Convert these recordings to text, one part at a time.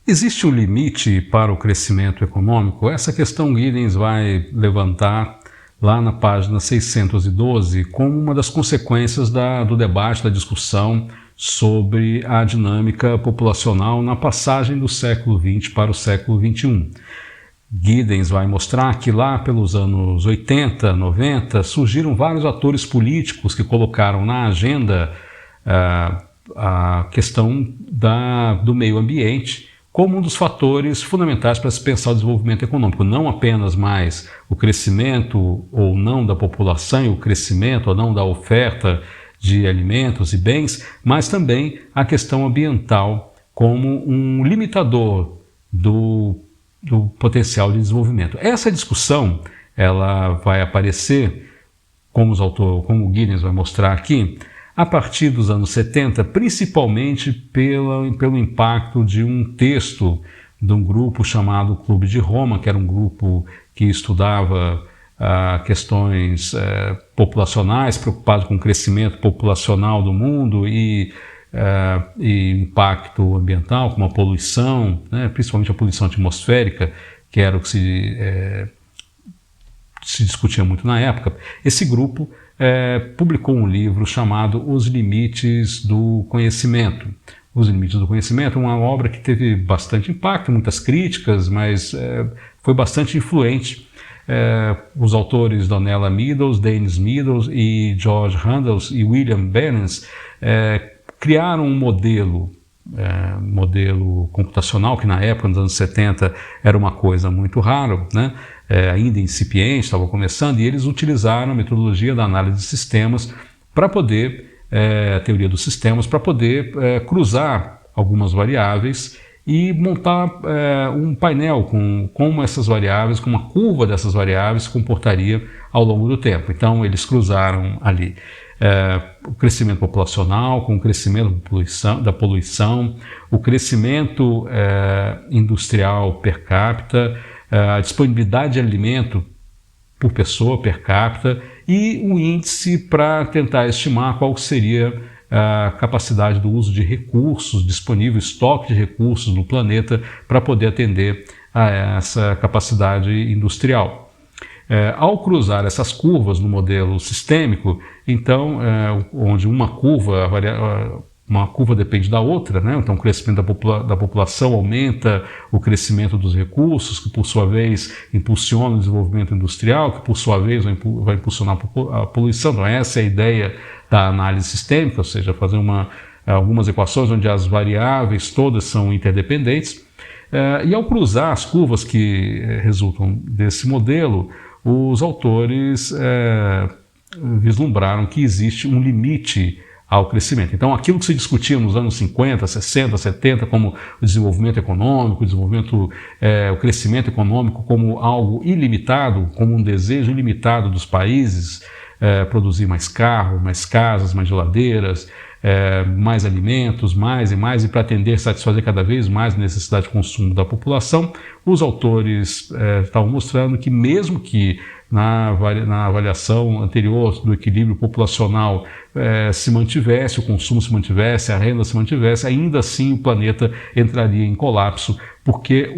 Existe um limite para o crescimento econômico? Essa questão Giddens vai levantar lá na página 612 como uma das consequências do debate, da discussão sobre a dinâmica populacional na passagem do século XX para o século XXI. Giddens vai mostrar que lá pelos anos 80, 90, surgiram vários atores políticos que colocaram na agenda a questão do meio ambiente como um dos fatores fundamentais para se pensar o desenvolvimento econômico. Não apenas mais o crescimento ou não da população e o crescimento ou não da oferta de alimentos e bens, mas também a questão ambiental como um limitador do potencial de desenvolvimento. Essa discussão ela vai aparecer, como o Giddens vai mostrar aqui, a partir dos anos 70, principalmente pelo impacto de um texto de um grupo chamado Clube de Roma, que era um grupo que estudava questões populacionais, preocupado com o crescimento populacional do mundo e impacto ambiental, como a poluição, né, principalmente a poluição atmosférica, que era o que se discutia muito na época. Esse grupo publicou um livro chamado Os Limites do Conhecimento. Os Limites do Conhecimento é uma obra que teve bastante impacto, muitas críticas, mas foi bastante influente. Os autores Donella Meadows, Dennis Meadows e George Randall e William Berens criaram um modelo computacional, que na época, nos anos 70, era uma coisa muito rara, né? Ainda incipiente, estava começando, e eles utilizaram a metodologia da análise de sistemas para poder, a teoria dos sistemas, para poder cruzar algumas variáveis e montar um painel com como essas variáveis, como a curva dessas variáveis se comportaria ao longo do tempo. Então, eles cruzaram ali o crescimento populacional com o crescimento da poluição, o crescimento industrial per capita, a disponibilidade de alimento por pessoa per capita e um índice para tentar estimar qual seria a capacidade do uso de recursos disponíveis, estoque de recursos no planeta para poder atender a essa capacidade industrial. Ao cruzar essas curvas no modelo sistêmico, então, onde uma curva depende da outra, né? Então o crescimento da população aumenta o crescimento dos recursos, que por sua vez impulsiona o desenvolvimento industrial, que por sua vez vai impulsionar a poluição. Então essa é a ideia da análise sistêmica, ou seja, fazer algumas equações onde as variáveis todas são interdependentes. E ao cruzar as curvas que resultam desse modelo, os autores vislumbraram que existe um limite ao crescimento. Então, aquilo que se discutia nos anos 50, 60, 70, como o desenvolvimento econômico, o crescimento econômico como algo ilimitado, como um desejo ilimitado dos países, produzir mais carros, mais casas, mais geladeiras, mais alimentos, mais e para atender, satisfazer cada vez mais a necessidade de consumo da população, os autores estavam mostrando que mesmo que na avaliação anterior do equilíbrio populacional se mantivesse, o consumo se mantivesse, a renda se mantivesse, ainda assim o planeta entraria em colapso, porque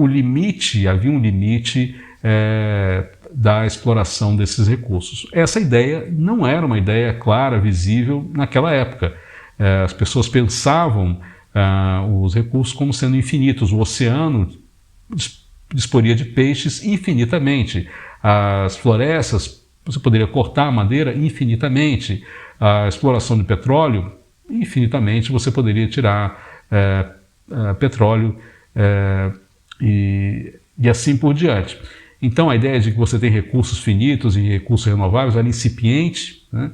havia um limite da exploração desses recursos. Essa ideia não era uma ideia clara, visível naquela época. As pessoas pensavam os recursos como sendo infinitos. O oceano disporia de peixes infinitamente. As florestas, você poderia cortar a madeira infinitamente. A exploração de petróleo, infinitamente, você poderia tirar petróleo e assim por diante. Então a ideia de que você tem recursos finitos e recursos renováveis era incipiente, né?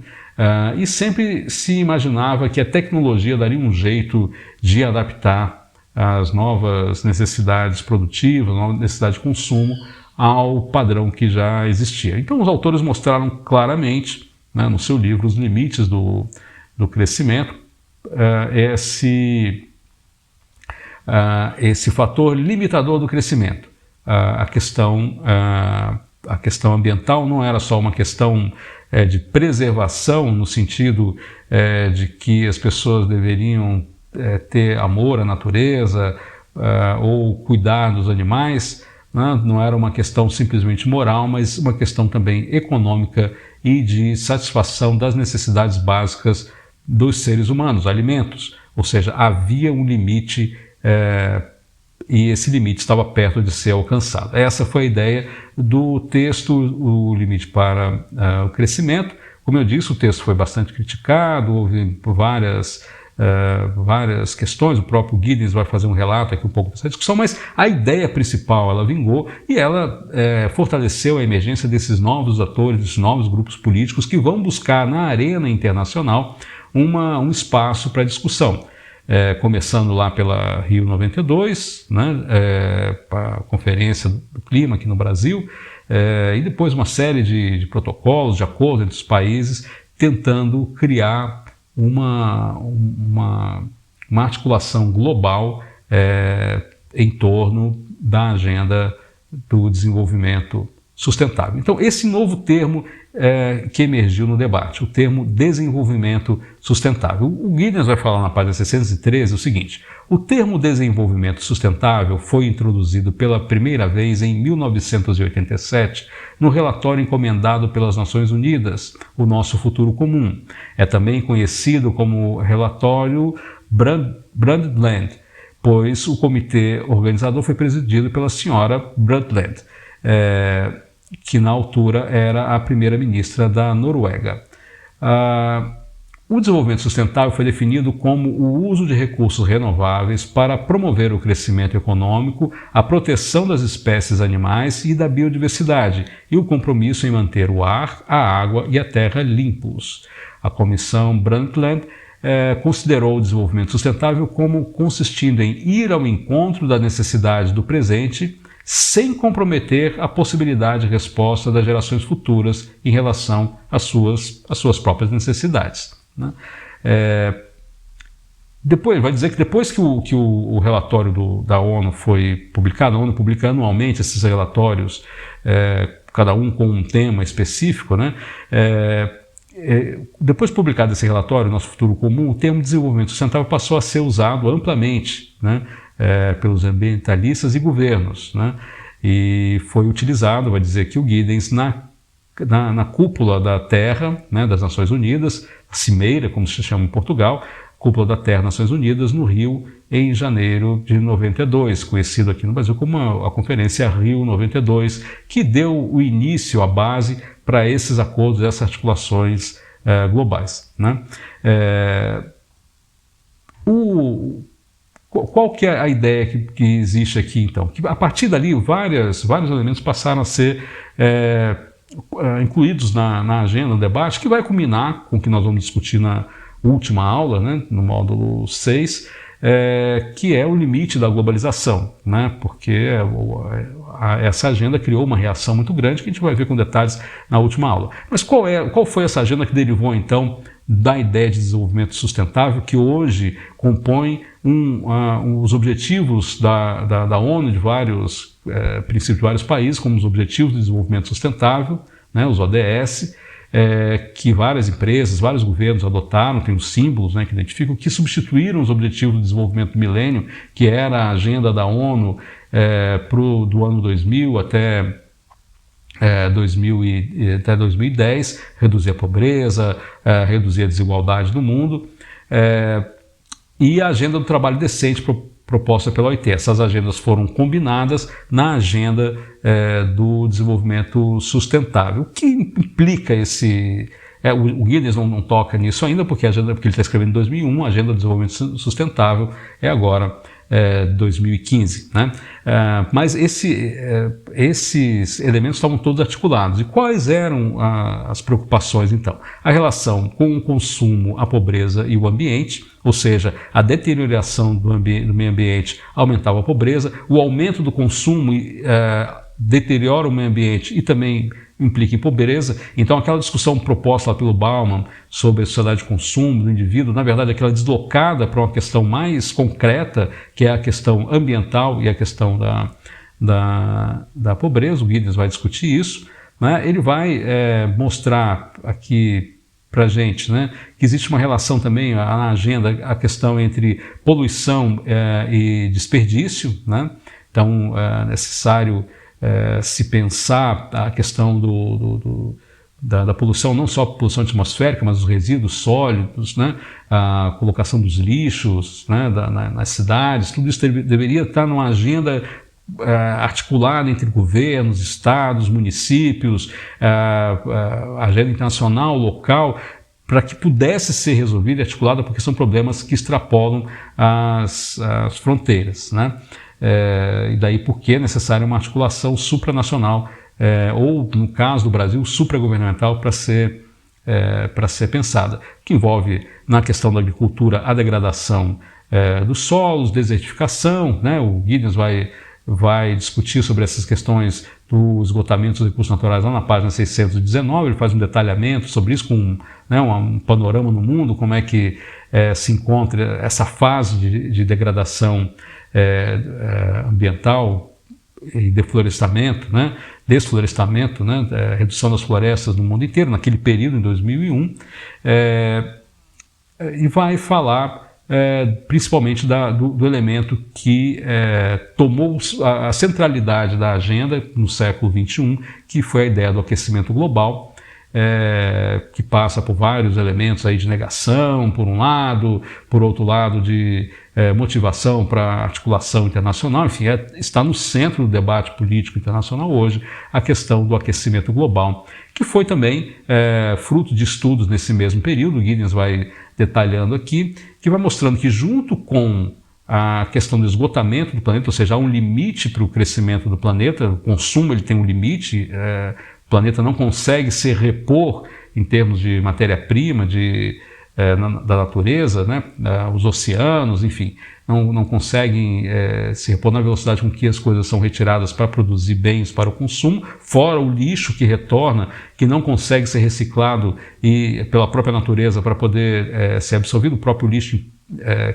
E sempre se imaginava que a tecnologia daria um jeito de adaptar as novas necessidades produtivas, nova necessidade de consumo ao padrão que já existia. Então os autores mostraram claramente, né, no seu livro Os Limites do Crescimento, esse fator limitador do crescimento. A questão ambiental não era só uma questão de preservação, no sentido de que as pessoas deveriam ter amor à natureza ou cuidar dos animais, né? Não era uma questão simplesmente moral, mas uma questão também econômica e de satisfação das necessidades básicas dos seres humanos, alimentos. Ou seja, havia um limite e esse limite estava perto de ser alcançado. Essa foi a ideia do texto, o limite para o crescimento. Como eu disse, o texto foi bastante criticado, houve várias questões, o próprio Giddens vai fazer um relato aqui um pouco dessa discussão, mas a ideia principal ela vingou e ela fortaleceu a emergência desses novos atores, desses novos grupos políticos que vão buscar na arena internacional um espaço para discussão. Começando lá pela Rio 92, né, a Conferência do Clima aqui no Brasil, e depois uma série de protocolos, de acordos entre os países, tentando criar uma articulação global em torno da agenda do desenvolvimento sustentável. Então, esse novo termo que emergiu no debate, o termo desenvolvimento sustentável. O Giddens vai falar na página 613 o seguinte: o termo desenvolvimento sustentável foi introduzido pela primeira vez em 1987 no relatório encomendado pelas Nações Unidas, O Nosso Futuro Comum. É também conhecido como relatório Brundtland, pois o comitê organizador foi presidido pela senhora Brundtland, que na altura era a primeira-ministra da Noruega. O desenvolvimento sustentável foi definido como o uso de recursos renováveis para promover o crescimento econômico, a proteção das espécies animais e da biodiversidade, e o compromisso em manter o ar, a água e a terra limpos. A Comissão Brundtland considerou o desenvolvimento sustentável como consistindo em ir ao encontro da necessidade do presente, sem comprometer a possibilidade de resposta das gerações futuras em relação às suas próprias necessidades. Né? Depois, vai dizer que depois que o relatório da ONU foi publicado, a ONU publica anualmente esses relatórios, cada um com um tema específico, né? Depois de publicado esse relatório, Nosso Futuro Comum, o termo desenvolvimento sustentável passou a ser usado amplamente, né? Pelos ambientalistas e governos, né? E foi utilizado, vai dizer que o Giddens, na cúpula da Terra, né, das Nações Unidas, a Cimeira, como se chama em Portugal, Cúpula da Terra, Nações Unidas, no Rio, em janeiro de 92, conhecido aqui no Brasil como a Conferência Rio 92, que deu o início, a base para esses acordos, essas articulações globais, né? Qual que é a ideia que existe aqui, então? Que a partir dali, vários elementos passaram a ser incluídos na agenda, no debate, que vai culminar com o que nós vamos discutir na última aula, né, no módulo 6, que é o limite da globalização, né, porque essa agenda criou uma reação muito grande que a gente vai ver com detalhes na última aula. Mas qual foi essa agenda que derivou, então, da ideia de desenvolvimento sustentável, que hoje compõe os objetivos da ONU, de vários princípios de vários países, como os Objetivos de Desenvolvimento Sustentável, né, os ODS, que várias empresas, vários governos adotaram, tem os símbolos, né, que identificam, que substituíram os Objetivos de Desenvolvimento do Milênio, que era a agenda da ONU do ano 2000 até 2010, reduzir a pobreza, reduzir a desigualdade do mundo, e a agenda do trabalho decente proposta pela OIT. Essas agendas foram combinadas na agenda do desenvolvimento sustentável. O que implica esse... o Giddens não toca nisso ainda, porque ele está escrevendo em 2001, a agenda do desenvolvimento sustentável é agora 2015, né? Mas esses elementos estavam todos articulados. E quais eram as preocupações, então? A relação com o consumo, a pobreza e o ambiente, ou seja, a deterioração do meio ambiente aumentava a pobreza, o aumento do consumo deteriora o meio ambiente e também implica em pobreza. Então, aquela discussão proposta lá pelo Bauman sobre a sociedade de consumo do indivíduo, na verdade, aquela deslocada para uma questão mais concreta, que é a questão ambiental e a questão da pobreza. O Giddens vai discutir isso, né? Ele vai mostrar aqui para a gente, né? Que existe uma relação também na agenda, a questão entre poluição e desperdício, né? Então é necessário se pensar a questão da poluição, não só a poluição atmosférica, mas os resíduos sólidos, né? A colocação dos lixos, né? Nas cidades, tudo isso deveria estar numa agenda articulada entre governos, estados, municípios, agenda internacional, local, para que pudesse ser resolvida e articulada, porque são problemas que extrapolam as fronteiras, né? E daí porque é necessária uma articulação supranacional, ou, no caso do Brasil, supragovernamental, para ser pensada, que envolve, na questão da agricultura, a degradação dos solos, desertificação, né? O Giddens vai discutir sobre essas questões do esgotamento dos recursos naturais lá na página 619, ele faz um detalhamento sobre isso, com um panorama no mundo, como é que se encontra essa fase de degradação ambiental e deflorestamento, né? Desflorestamento, né? Redução das florestas no mundo inteiro, naquele período, em 2001, e vai falar principalmente do elemento que tomou a centralidade da agenda no século XXI, que foi a ideia do aquecimento global, que passa por vários elementos aí de negação, por um lado, por outro lado de motivação para articulação internacional, enfim, está no centro do debate político internacional hoje a questão do aquecimento global, que foi também fruto de estudos nesse mesmo período. O Giddens vai detalhando aqui, que vai mostrando que junto com a questão do esgotamento do planeta, ou seja, há um limite para o crescimento do planeta, o consumo ele tem um limite, o planeta não consegue se repor em termos de matéria-prima, da natureza, né? Os oceanos, enfim, não conseguem se repor na velocidade com que as coisas são retiradas para produzir bens para o consumo, fora o lixo que retorna, que não consegue ser reciclado pela própria natureza para poder ser absorvido, o próprio lixo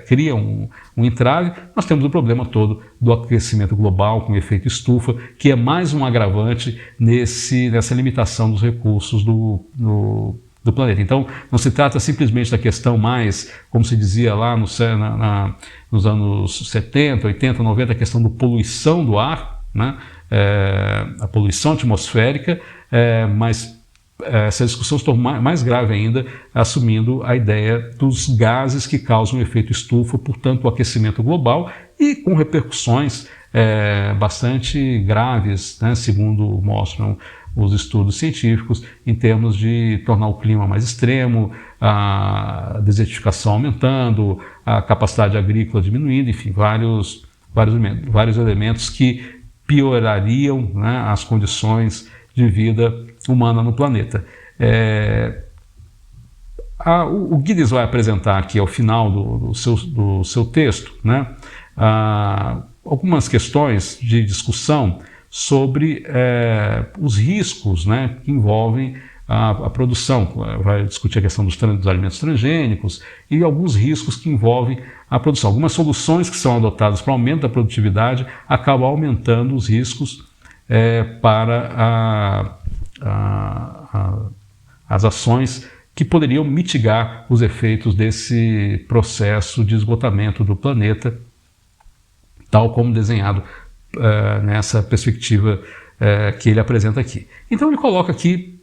cria um entrave. Nós temos o problema todo do aquecimento global com efeito estufa, que é mais um agravante nessa limitação dos recursos do planeta. Então, não se trata simplesmente da questão mais, como se dizia lá nos anos 70, 80, 90, a questão da poluição do ar, né? A poluição atmosférica, mas essa discussão se torna mais grave ainda, assumindo a ideia dos gases que causam o efeito estufa, portanto, o aquecimento global, e com repercussões bastante graves, né? Segundo mostram os estudos científicos, em termos de tornar o clima mais extremo, a desertificação aumentando, a capacidade agrícola diminuindo, enfim, vários elementos que piorariam, né, as condições de vida humana no planeta. O Giddens vai apresentar aqui, ao final do seu texto, né, algumas questões de discussão sobre os riscos, né, que envolvem a produção. Vai discutir a questão dos alimentos transgênicos e alguns riscos que envolvem a produção. Algumas soluções que são adotadas para o aumento da produtividade acabam aumentando os riscos para as ações que poderiam mitigar os efeitos desse processo de esgotamento do planeta, tal como desenhado nessa perspectiva que ele apresenta aqui. Então ele coloca aqui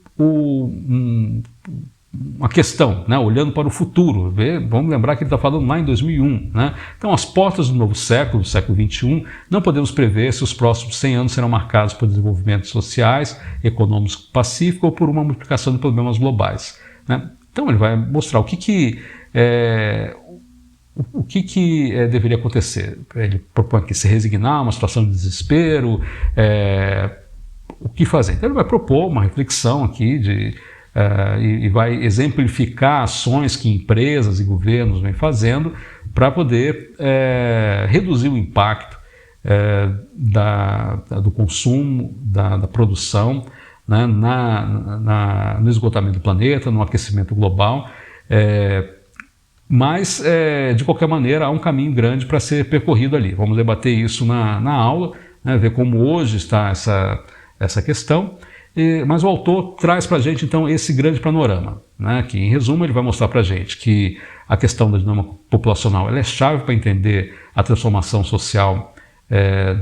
uma questão, né, olhando para o futuro. Vamos lembrar que ele está falando lá em 2001. Né? Então, às portas do novo século, do século XXI, não podemos prever se os próximos 100 anos serão marcados por desenvolvimentos sociais, econômicos pacíficos ou por uma multiplicação de problemas globais. Né? Então ele vai mostrar o que deveria acontecer. Ele propõe aqui se resignar a uma situação de desespero, o que fazer. Então ele vai propor uma reflexão aqui e vai exemplificar ações que empresas e governos vêm fazendo para poder reduzir o impacto do consumo, da produção, né, no esgotamento do planeta, no aquecimento global. Mas, de qualquer maneira, há um caminho grande para ser percorrido ali. Vamos debater isso na aula, né, ver como hoje está essa questão. Mas o autor traz para a gente, então, esse grande panorama, né, que, em resumo, ele vai mostrar para a gente que a questão da dinâmica populacional ela é chave para entender a transformação social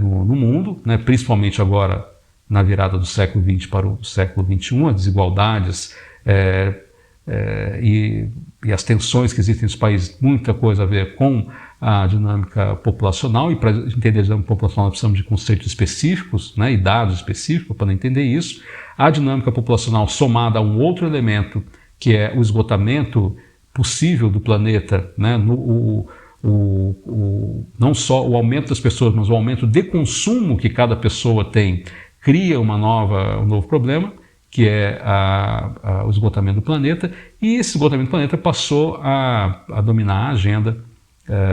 no mundo, né, principalmente agora na virada do século XX para o século XXI, as desigualdades e as tensões que existem nos países, muita coisa a ver com a dinâmica populacional, e para entender a dinâmica populacional nós precisamos de conceitos específicos, né, e dados específicos para entender isso. A dinâmica populacional somada a um outro elemento, que é o esgotamento possível do planeta, né, não só o aumento das pessoas, mas o aumento de consumo que cada pessoa tem, cria um novo problema, que é o esgotamento do planeta, e esse esgotamento do planeta passou a dominar a agenda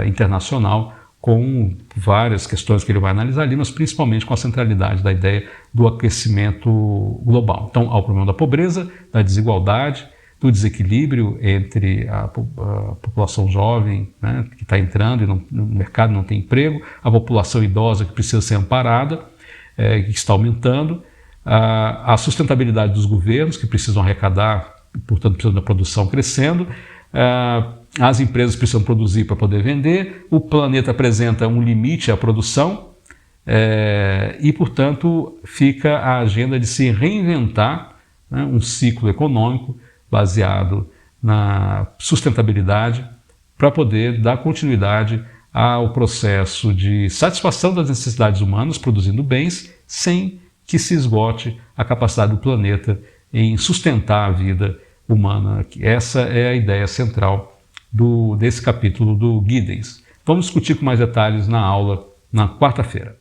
internacional, com várias questões que ele vai analisar ali, mas principalmente com a centralidade da ideia do aquecimento global. Então, há o problema da pobreza, da desigualdade, do desequilíbrio entre a população jovem, né, que está entrando e no mercado não tem emprego, a população idosa que precisa ser amparada, que está aumentando, a sustentabilidade dos governos que precisam arrecadar, portanto precisam da produção crescendo, as empresas precisam produzir para poder vender, o planeta apresenta um limite à produção e, portanto, fica a agenda de se reinventar, né, um ciclo econômico baseado na sustentabilidade para poder dar continuidade ao processo de satisfação das necessidades humanas, produzindo bens, sem que se esgote a capacidade do planeta em sustentar a vida humana. Essa é a ideia central desse capítulo do Giddens. Vamos discutir com mais detalhes na aula na quarta-feira.